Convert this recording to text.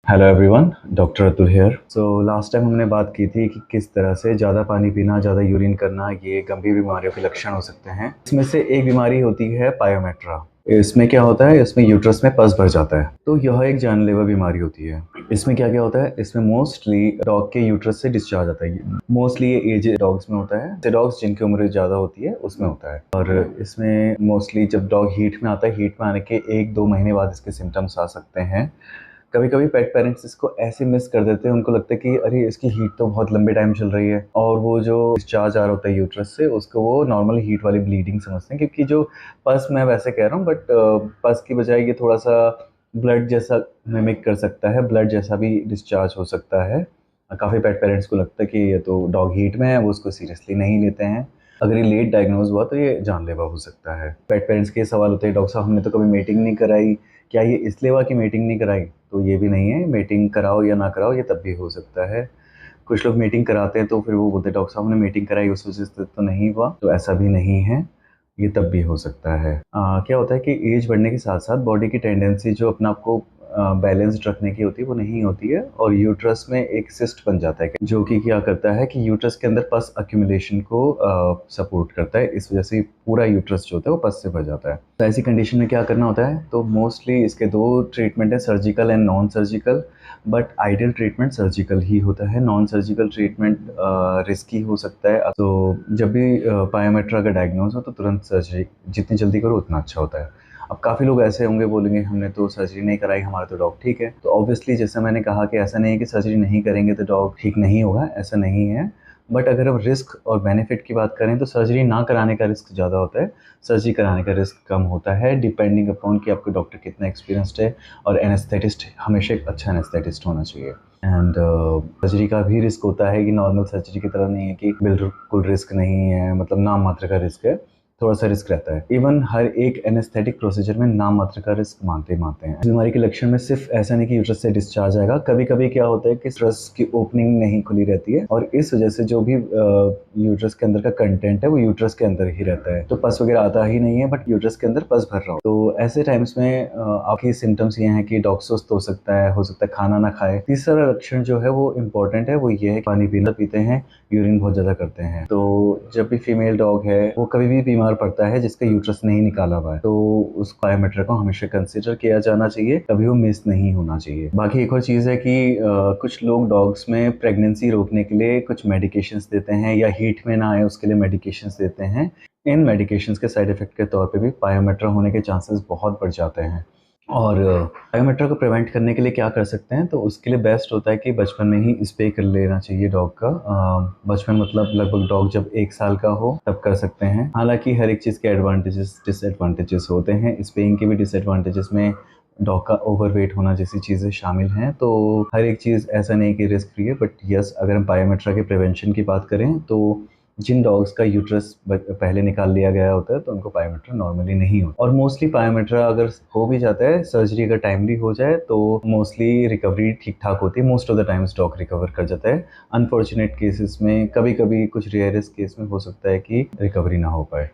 Hello everyone, doctor Atul here. So last time हमने बात की थी कि किस तरह से ज़्यादा पानी पीना, ज़्यादा यूरिन करना ये गंभीर बीमारियों के लक्षण हो सकते हैं। इसमें से एक बीमारी होती है पायोमेट्रा। इसमें क्या होता है, इसमें यूट्रस में पस भर जाता है, तो यह एक जानलेवा बीमारी होती है। इसमें क्या क्या होता है, इसमें मोस्टली डॉग के यूट्रस से डिस्चार्ज आता है। मोस्टली ये एज डॉग्स में होता है, डॉग्स जिनकी उम्र ज़्यादा होती है उसमें होता है। और इसमें मोस्टली जब डॉग हीट में आता है, हीट में आने के 1-2 महीने बाद इसके सिम्टम्स आ सकते हैं। कभी कभी पेट पेरेंट्स इसको ऐसे मिस कर देते हैं, उनको लगता है कि अरे इसकी हीट तो बहुत लंबे टाइम चल रही है, और वो जो डिस्चार्ज आ रहा होता है यूट्रस से उसको वो नॉर्मल हीट वाली ब्लीडिंग समझते हैं। क्योंकि जो पस, मैं वैसे कह रहा हूँ बट पस की बजाय ये थोड़ा सा ब्लड जैसा मिमिक कर सकता है, ब्लड जैसा भी डिस्चार्ज हो सकता है। काफ़ी पेट पेरेंट्स को लगता है कि ये तो डॉग हीट में है, वो उसको सीरियसली नहीं लेते हैं। अगर ये लेट डायग्नोज हुआ तो ये जानलेवा हो सकता है। पेट पेरेंट्स के सवाल होते हैं, डॉक्टर साहब हमने तो कभी मीटिंग नहीं कराई, क्या ये इसलिए हुआ कि मीटिंग नहीं कराई? तो ये भी नहीं है, मीटिंग कराओ या ना कराओ ये तब भी हो सकता है। कुछ लोग मीटिंग कराते हैं तो फिर वो बोलते हैं डॉक्टर साहब ने मीटिंग कराई उस वजह से तो नहीं हुआ, तो ऐसा भी नहीं है, ये तब भी हो सकता है। क्या होता है कि एज बढ़ने के साथ साथ बॉडी की टेंडेंसी जो अपने आप को बैलेंस्ड रखने की होती है वो नहीं होती है, और यूट्रस में एक सिस्ट बन जाता है जो कि क्या करता है कि यूट्रस के अंदर पस अक्यूमुलेशन को सपोर्ट करता है। इस वजह से पूरा यूट्रस जो होता है वो पस से भर जाता है। तो ऐसी कंडीशन में क्या करना होता है, तो मोस्टली इसके 2 ट्रीटमेंट है, surgical and non surgical. But ideal treatment surgical ही होता है। नॉन सर्जिकल ट्रीटमेंट रिस्की हो सकता है। तो जब भी पायोमेट्रा का डायग्नोज हो तो तुरंत सर्जरी जितनी जल्दी करो उतना अच्छा होता है। अब काफ़ी लोग ऐसे होंगे, बोलेंगे हमने तो सर्जरी नहीं कराई, हमारा तो डॉग ठीक है। तो ऑब्वियसली जैसे मैंने कहा कि ऐसा नहीं है कि सर्जरी नहीं करेंगे तो डॉग ठीक नहीं होगा, ऐसा नहीं है। बट अगर हम रिस्क और बेनिफिट की बात करें तो सर्जरी ना कराने का रिस्क ज़्यादा होता है, सर्जरी कराने का रिस्क कम होता है, डिपेंडिंग अपॉन कि आपके डॉक्टर कितना एक्सपीरियंस्ड है। और एनेस्थेटिस्ट, हमेशा एक अच्छा एनेस्थेटिस्ट होना चाहिए। एंड सर्जरी का भी रिस्क होता है कि नॉर्मल सर्जरी की तरह नहीं है कि बिल्कुल रिस्क नहीं है, मतलब नाम मात्र का रिस्क है, थोड़ा सा रिस्क रहता है। इवन हर एक एनेस्थेटिक प्रोसीजर में नाम मात्र का रिस्क मानते ही मानते हैं। इस बीमारी के लक्षण में सिर्फ ऐसा नहीं कि यूट्रस से डिस्चार्ज आएगा, कभी कभी क्या होता है कि यूट्रस की ओपनिंग नहीं खुली रहती है, और इस वजह से जो भी यूट्रस के अंदर का कंटेंट है वो यूट्रस के अंदर ही रहता है, तो पस वगैरह आता ही नहीं है, बट यूट्रस के अंदर पस भर रहा हो। तो ऐसे टाइम्स में आपकी सिम्टम्स ये हैं कि डॉग सुस्त हो सकता है खाना ना खाए। तीसरा लक्षण जो है वो इम्पोर्टेंट है, वो ये है पानी पीना पीते हैं, यूरिन बहुत ज़्यादा करते हैं। तो जब भी फीमेल डॉग है वो कभी भी बीमार पड़ता है जिसका यूट्रस नहीं निकाला हुआ है, तो उस पायोमेट्रा को हमेशा कंसीडर किया जाना चाहिए, कभी वो मिस नहीं होना चाहिए। बाकी एक और चीज़ है कि कुछ लोग डॉग्स में प्रेगनेंसी रोकने के लिए कुछ मेडिकेशंस देते हैं, या हीट में ना आए उसके लिए मेडिकेशंस देते हैं। इन मेडिकेशंस के साइड इफ़ेक्ट के तौर पे भी पायोमेट्रा होने के चांसेस बहुत बढ़ जाते हैं। और बायोमेट्रा को प्रिवेंट करने के लिए क्या कर सकते हैं, तो उसके लिए बेस्ट होता है कि बचपन में ही स्प्रे कर लेना चाहिए डॉग का। बचपन मतलब लगभग डॉग जब 1 साल का हो तब कर सकते हैं। हालांकि हर एक चीज़ के एडवांटेजेस डिसएडवांटेजेस होते हैं, स्प्रेइंग के भी डिसएडवांटेजेस में डॉग का ओवरवेट होना जैसी चीज़ें शामिल हैं। तो हर एक चीज़ ऐसा नहीं कि रिस्क फ्री है, बट यस अगर हम बायोमेट्रा के प्रिवेंशन की बात करें तो जिन डॉग्स का यूट्रस पहले निकाल लिया गया होता है तो उनको पायोमेट्रा नॉर्मली नहीं होता। और मोस्टली पायोमेट्रा अगर हो भी जाता है, सर्जरी अगर टाइमली हो जाए तो मोस्टली रिकवरी ठीक ठाक होती है, most of the times dog recover कर जाता है। अनफॉर्चुनेट केसेस में कभी कभी कुछ रेयरेस्ट केस में हो सकता है कि रिकवरी ना हो पाए।